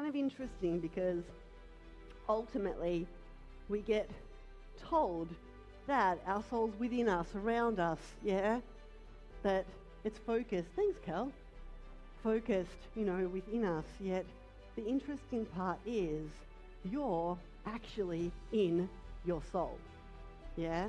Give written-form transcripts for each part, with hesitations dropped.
of interesting because ultimately we get told that our soul's within us, around us, yeah? That it's focused. Thanks, Cal. Focused, within us. Yet the interesting part is you're actually in your soul, yeah?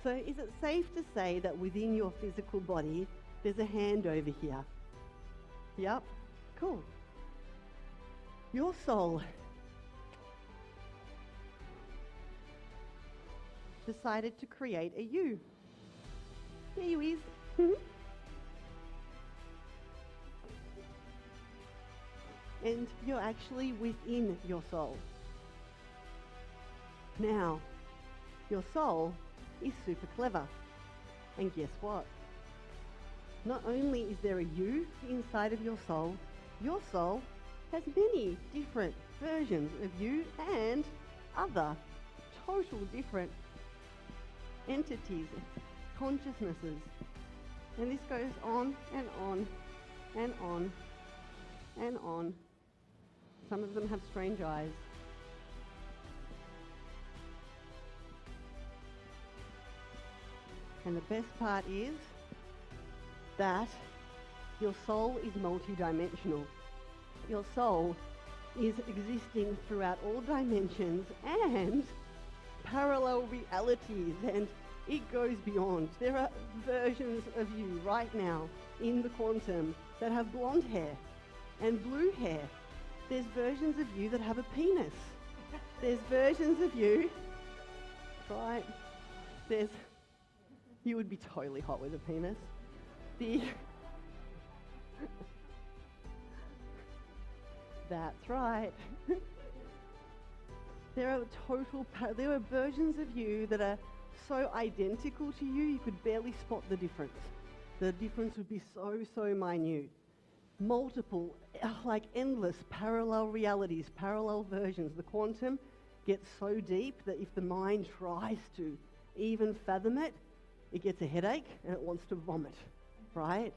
So is it safe to say that within your physical body, there's a hand over here? Yep, cool. Your soul decided to create a you. There you is. And you're actually within your soul. Now, your soul is super clever. And guess what? Not only is there a you inside of your soul has many different versions of you and other total different entities, consciousnesses. And this goes on and on and on and on. Some of them have strange eyes. And the best part is that your soul is multidimensional. Your soul is existing throughout all dimensions and parallel realities, and it goes beyond. There are versions of you right now in the quantum that have blonde hair and blue hair. There's versions of you that have a penis. There's versions of you, right? You would be totally hot with a penis. That's right. There are versions of you that are so identical to you, you could barely spot the difference. The difference would be so minute. Multiple, like endless parallel realities, parallel versions. The quantum gets so deep that if the mind tries to even fathom it, it gets a headache and it wants to vomit, right?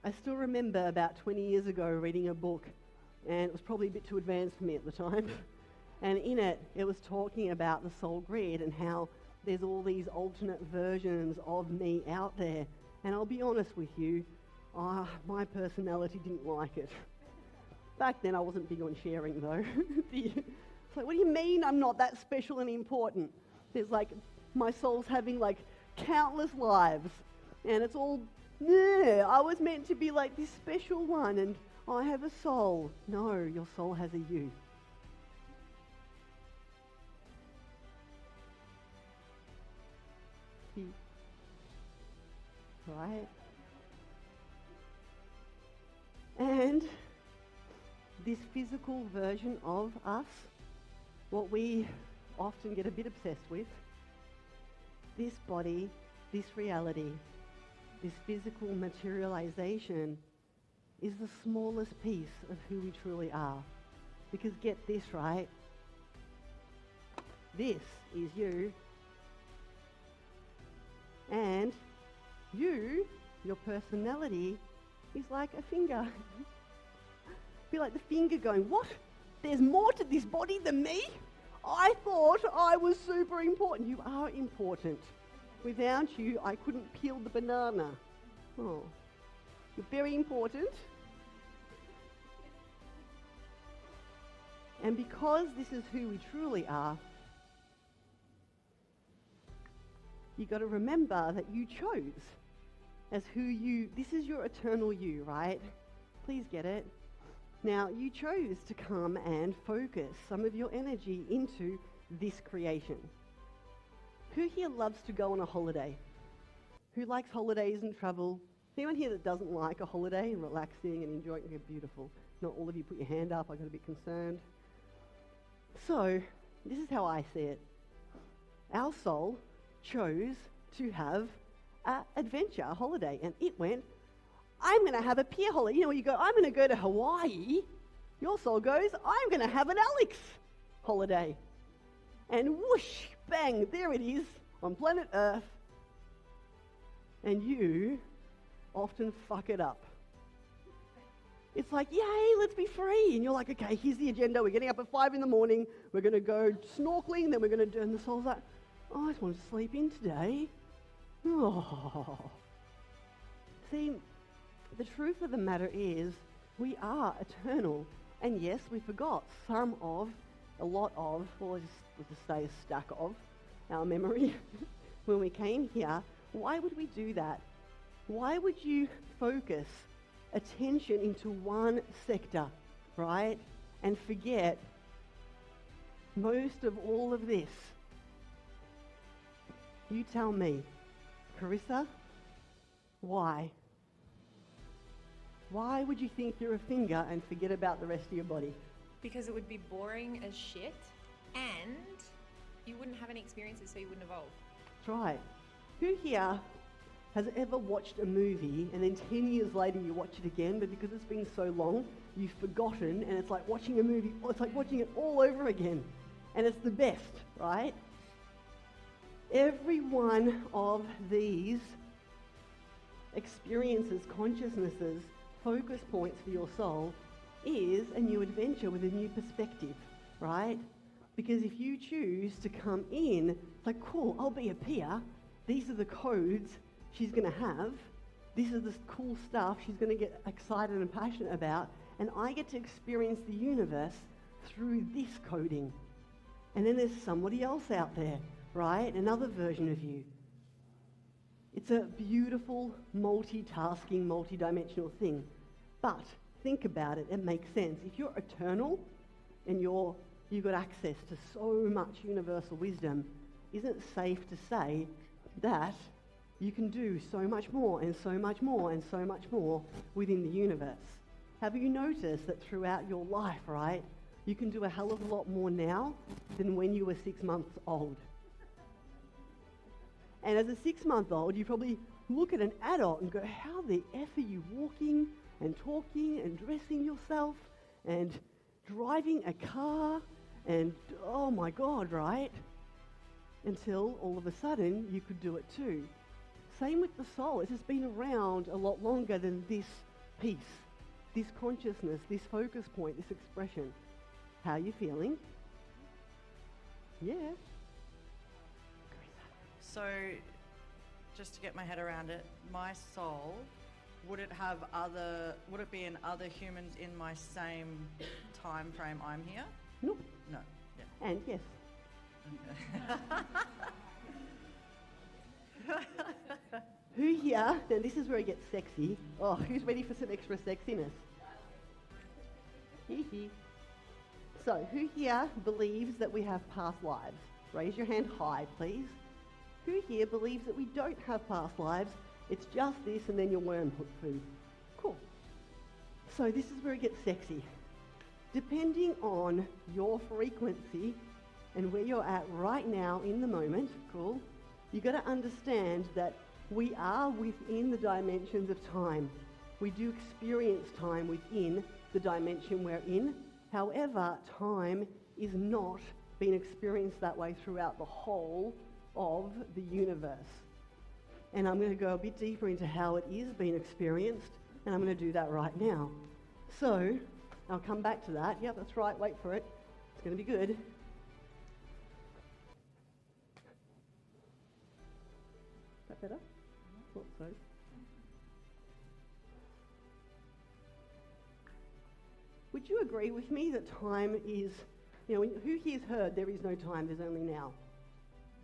I still remember about 20 years ago reading a book, and it was probably a bit too advanced for me at the time. And in it was talking about the soul grid and how there's all these alternate versions of me out there. And I'll be honest with you, my personality didn't like it. Back then I wasn't big on sharing though. It's like, what do you mean I'm not that special and important? There's like, my soul's having like countless lives, and it's all, I was meant to be like this special one, and I have a soul. No, your soul has a you. Right? And this physical version of us, what we often get a bit obsessed with, this body, this reality, this physical materialization is the smallest piece of who we truly are. Because get this right, this is you, and you, your personality, is like a finger. Be like the finger going, what? There's more to this body than me? I thought I was super important. You are important. Without you, I couldn't peel the banana. Oh, you're very important. And because this is who we truly are, you got to remember that you chose as who you, this is your eternal you, right? Please get it. Now, you chose to come and focus some of your energy into this creation. Who here loves to go on a holiday? Who likes holidays and travel? Anyone here that doesn't like a holiday and relaxing and enjoying it? Okay, beautiful. Not all of you put your hand up, I got a bit concerned. So, this is how I see it. Our soul chose to have an adventure, a holiday, and it went, I'm going to have a pier holiday. You know, when you go, I'm going to go to Hawaii, your soul goes, I'm going to have an Alex holiday. And whoosh, bang, there it is on planet Earth. And you often fuck it up. It's like, yay, let's be free. And you're like, okay, here's the agenda. We're getting up at 5 in the morning. We're going to go snorkeling. Then we're going to do, and the soul's like, oh, I just want to sleep in today. Oh. See, the truth of the matter is we are eternal. And yes, we forgot a lot of, or let's just say a stack of our memory when we came here. Why would we do that? Why would you focus attention into one sector, right? And forget most of all of this? You tell me, Carissa, why? Why would you think you're a finger and forget about the rest of your body? Because it would be boring as shit and you wouldn't have any experiences, so you wouldn't evolve. That's right. Who here has ever watched a movie and then 10 years later you watch it again, but because it's been so long, you've forgotten, and it's like watching a movie, it's like watching it all over again. And it's the best, right? Every one of these experiences, consciousnesses, focus points for your soul is a new adventure with a new perspective, right? Because if you choose to come in, it's like, cool, I'll be a peer. These are the codes she's going to have. This is the cool stuff she's going to get excited and passionate about. And I get to experience the universe through this coding. And then there's somebody else out there, right? Another version of you. It's a beautiful, multitasking, multidimensional thing. But think about it, it makes sense. If you're eternal and you've got access to so much universal wisdom, isn't it safe to say that you can do so much more and so much more and so much more within the universe? Have you noticed that throughout your life, right, you can do a hell of a lot more now than when you were 6 months old? And as a 6-month-old, you probably look at an adult and go, how the F are you walking and talking and dressing yourself and driving a car and, oh my God, right? Until all of a sudden you could do it too. Same with the soul. It's just been around a lot longer than this piece, this consciousness, this focus point, this expression. How are you feeling? Yeah. So, just to get my head around it, my soul, would it be in other humans in my same time frame I'm here? Nope. No. Yeah. And yes. Okay. Who here, now this is where it gets sexy. Oh, who's ready for some extra sexiness? Hee hee. So, who here believes that we have past lives? Raise your hand high, please. Who here believes that we don't have past lives? It's just this and then your worm food. Cool. So this is where it gets sexy. Depending on your frequency and where you're at right now in the moment, cool, you got to understand that we are within the dimensions of time. We do experience time within the dimension we're in. However, time is not being experienced that way throughout the whole of the universe. And I'm going to go a bit deeper into how it is being experienced, and I'm going to do that right now. So, I'll come back to that. Yep, that's right, wait for it. It's going to be good. Is that better? Thought so. Would you agree with me that time is, who here's heard there is no time, there's only now?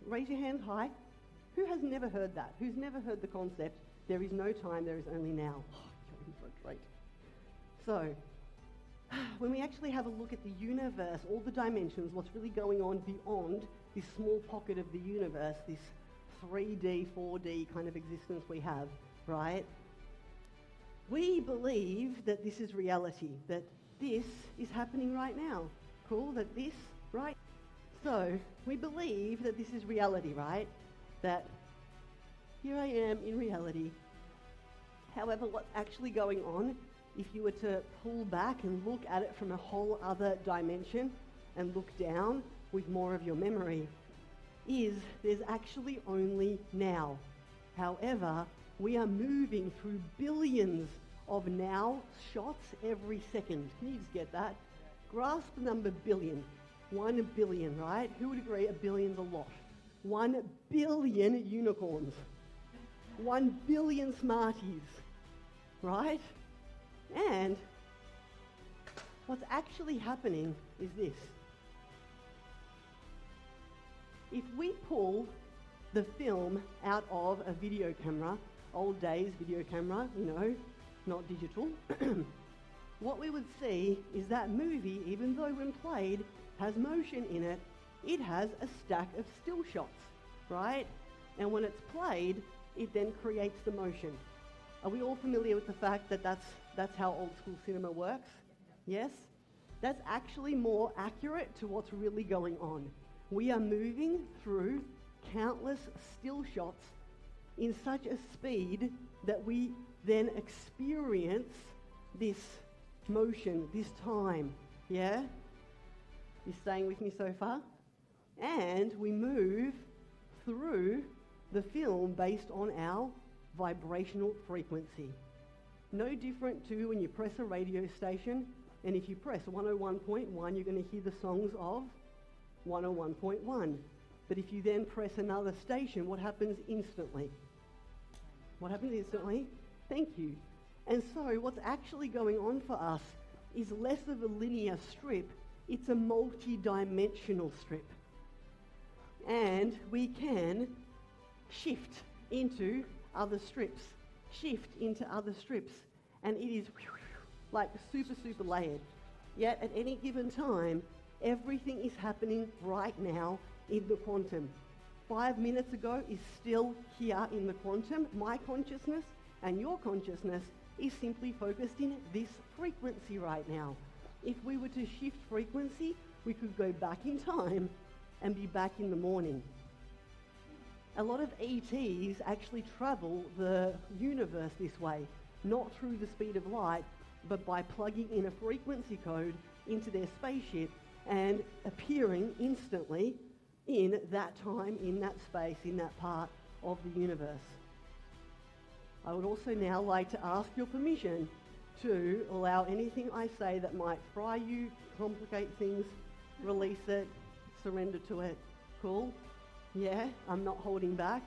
Raise your hand high. Who has never heard that? Who's never heard the concept, there is no time, there is only now? Oh, you're so great. So, when we actually have a look at the universe, all the dimensions, what's really going on beyond this small pocket of the universe, this 3D, 4D kind of existence we have, right? We believe that this is reality, that this is happening right now. Cool, that this, right? So, we believe that this is reality, right? That here I am in reality. However, what's actually going on, if you were to pull back and look at it from a whole other dimension and look down with more of your memory, is there's actually only now. However, we are moving through billions of now shots every second. Can you just get that? Grasp the number billion. 1 billion, right? Who would agree a billion's a lot? 1 billion unicorns. 1 billion Smarties, right? And what's actually happening is this. If we pull the film out of a video camera, old days video camera, you know, not digital, what we would see is that movie, even though when played, has motion in it, it has a stack of still shots, right? And when it's played, it then creates the motion. Are we all familiar with the fact that that's how old school cinema works? Yes? That's actually more accurate to what's really going on. We are moving through countless still shots in such a speed that we then experience this motion, this time, yeah? You staying with me so far? And we move through the film based on our vibrational frequency. No different to when you press a radio station, and if you press 101.1, you're going to hear the songs of 101.1. But if you then press another station, what happens instantly? What happens instantly? Thank you. And so what's actually going on for us is less of a linear strip, it's a multi-dimensional strip. And we can shift into other strips, shift into other strips, and it is like super, super layered. Yet at any given time, everything is happening right now in the quantum. 5 minutes ago is still here in the quantum. My consciousness and your consciousness is simply focused in this frequency right now. If we were to shift frequency, we could go back in time and be back in the morning. A lot of ETs actually travel the universe this way, not through the speed of light, but by plugging in a frequency code into their spaceship and appearing instantly in that time, in that space, in that part of the universe. I would also now like to ask your permission to allow anything I say that might fry you, complicate things, release it, surrender to it. Cool? Yeah, I'm not holding back.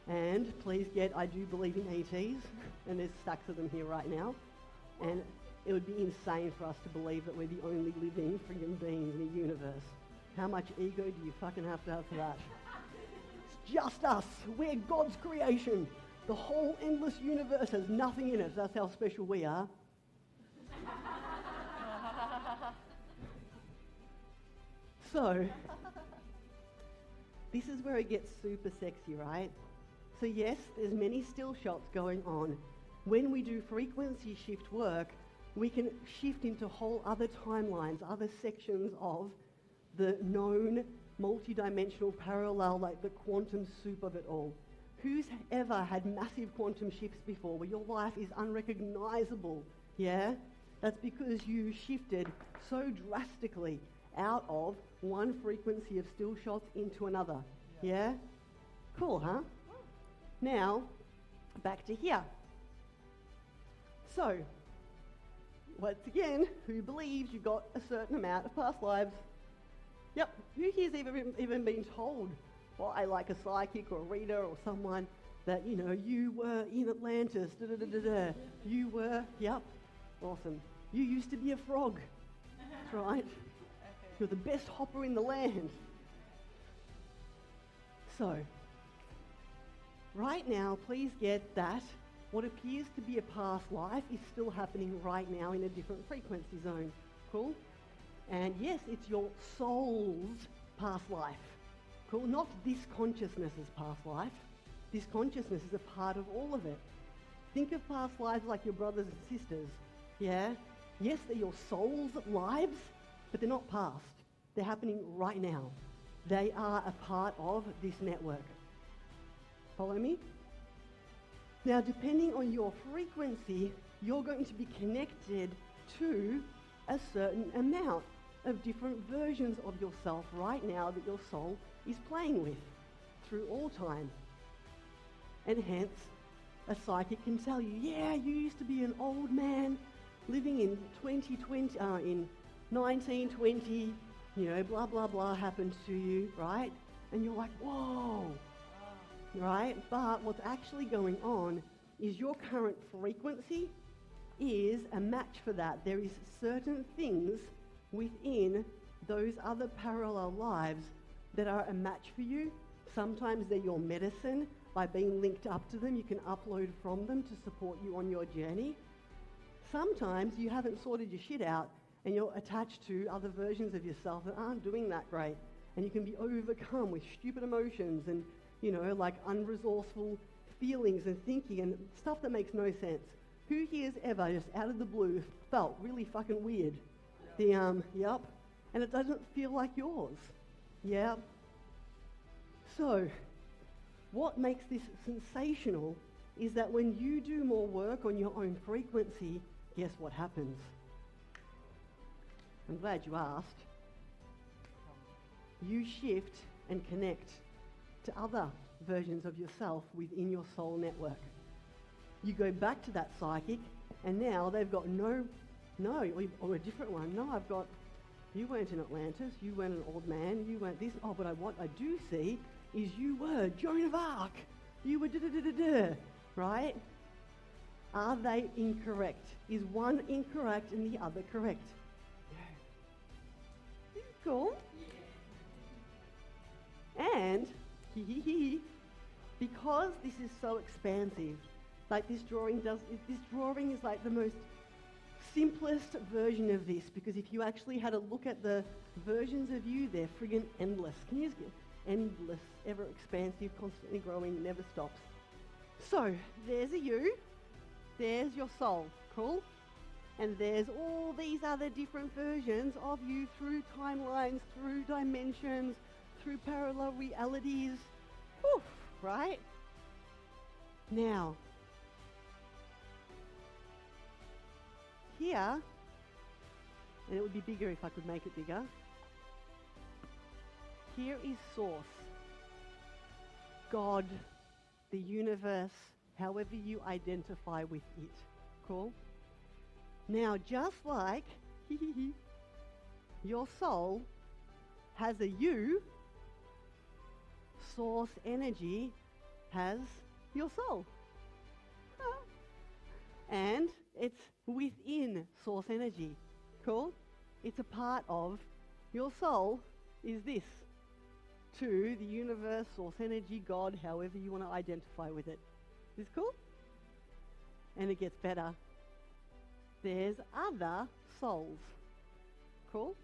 And please get, I do believe in ETs, and there's stacks of them here right now. And it would be insane for us to believe that we're the only living friggin' beings in the universe. How much ego do you fucking have to have for that? It's just us. We're God's creation. The whole endless universe has nothing in it. That's how special we are. So, this is where it gets super sexy, right? So yes, there's many still shots going on. When we do frequency shift work, we can shift into whole other timelines, other sections of the known multi-dimensional parallel, like the quantum soup of it all. Who's ever had massive quantum shifts before where your life is unrecognizable? Yeah? That's because you shifted so drastically out of one frequency of still shots into another. Yeah? Cool, huh? Now, back to here. So, once again, who believes you've got a certain amount of past lives? Yep. Who here's even been told by like a psychic or a reader or someone that, you know, you were in Atlantis, da-da-da-da-da. You were, yep, awesome. You used to be a frog, that's right. You're the best hopper in the land. So, right now, please get that what appears to be a past life is still happening right now in a different frequency zone. Cool? And yes, it's your soul's past life. Cool? Not this consciousness's past life. This consciousness is a part of all of it. Think of past lives like your brothers and sisters. Yeah? Yes, they're your soul's lives, but they're not past. They're happening right now. They are a part of this network. Follow me? Now, depending on your frequency, you're going to be connected to a certain amount of different versions of yourself right now that your soul is playing with through all time. And hence, a psychic can tell you, yeah, you used to be an old man living in 2020, in 1920, blah, blah, blah happened to you, right? And you're like, whoa, right? But what's actually going on is your current frequency is a match for that. There is certain things within those other parallel lives that are a match for you. Sometimes they're your medicine. By being linked up to them, you can upload from them to support you on your journey. Sometimes you haven't sorted your shit out and you're attached to other versions of yourself that aren't doing that great. And you can be overcome with stupid emotions and, like unresourceful feelings and thinking and stuff that makes no sense. Who here's ever, just out of the blue, felt really fucking weird? Yep. And it doesn't feel like yours. Yep. So, what makes this sensational is that when you do more work on your own frequency, guess what happens? I'm glad you asked. You shift and connect to other versions of yourself within your soul network. You go back to that psychic, and now they've got or a different one. No, I've got, you weren't in Atlantis, you weren't an old man, you weren't this. Oh, but what I do see is you were Joan of Arc. You were da-da-da-da-da, right? Are they incorrect? Is one incorrect and the other correct? Yeah. Cool. And, because this is so expansive, like this drawing is like the most simplest version of this, because if you actually had a look at the versions of you, they're friggin' endless. Can you just get endless, ever expansive, constantly growing, never stops. So, there's a you, there's your soul, cool? And there's all these other different versions of you through timelines, through dimensions, through parallel realities, whew, right? Now, here, and it would be bigger if I could make it bigger, here is Source, God, the universe, however you identify with it. Cool? Now, just like your soul has a you, Source energy has your soul. And it's within Source energy. Cool? It's a part of your soul is this. To the universe, Source energy, God, however you want to identify with it. Is this cool? And it gets better. There's other souls. Cool?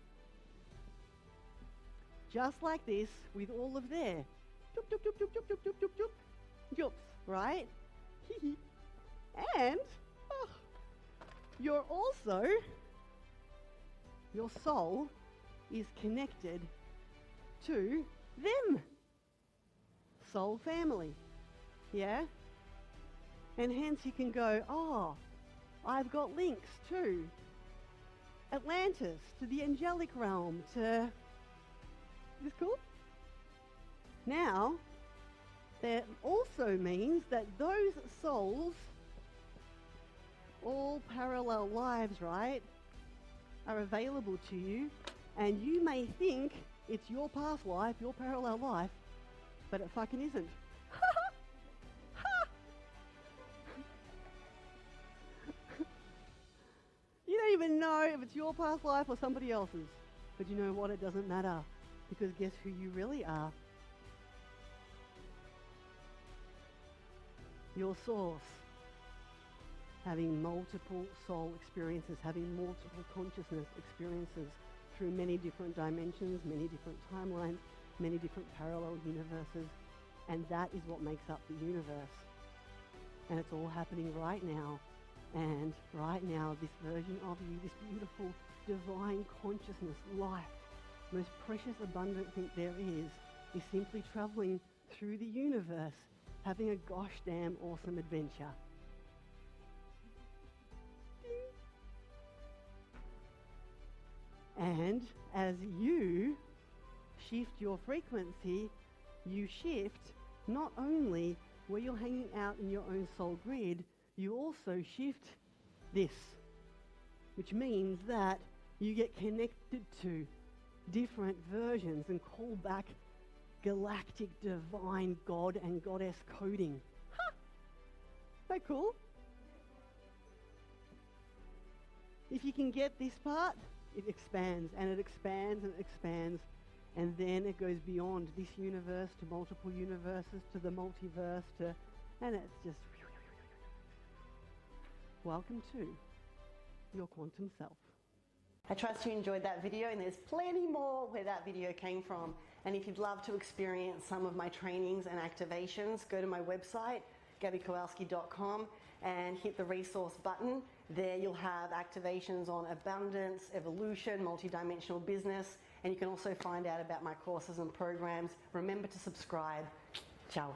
Just like this, with all of their doop, doop, doop, doop, doop, doop, doop, doop, doop, joops, right? And you're also, your soul is connected to them. Soul family. Yeah? And hence you can go, oh, I've got links to Atlantis, to the angelic realm, to... Is this cool? Now, that also means that those souls, all parallel lives, right, are available to you, and you may think it's your past life, your parallel life, but it fucking isn't. You don't even know if it's your past life or somebody else's. But you know what? It doesn't matter. Because guess who you really are? Your source. Having multiple soul experiences, having multiple consciousness experiences through many different dimensions, many different timelines, many different parallel universes. And that is what makes up the universe. And it's all happening right now. And right now, this version of you, this beautiful divine consciousness, life, most precious, abundant thing there is simply traveling through the universe, having a gosh damn awesome adventure. And as you shift your frequency, you shift not only where you're hanging out in your own soul grid, you also shift this, which means that you get connected to different versions and call back galactic, divine God and goddess coding. Ha! Is that cool? If you can get this part, it expands and it expands and it expands, and then it goes beyond this universe to multiple universes to the multiverse and it's just welcome to your quantum self. I trust you enjoyed that video, and there's plenty more where that video came from. And if you'd love to experience some of my trainings and activations, go to my website, gabbykowalski.com, and hit the resource button. There you'll have activations on abundance, evolution, multidimensional business, and you can also find out about my courses and programs. Remember to subscribe. Ciao.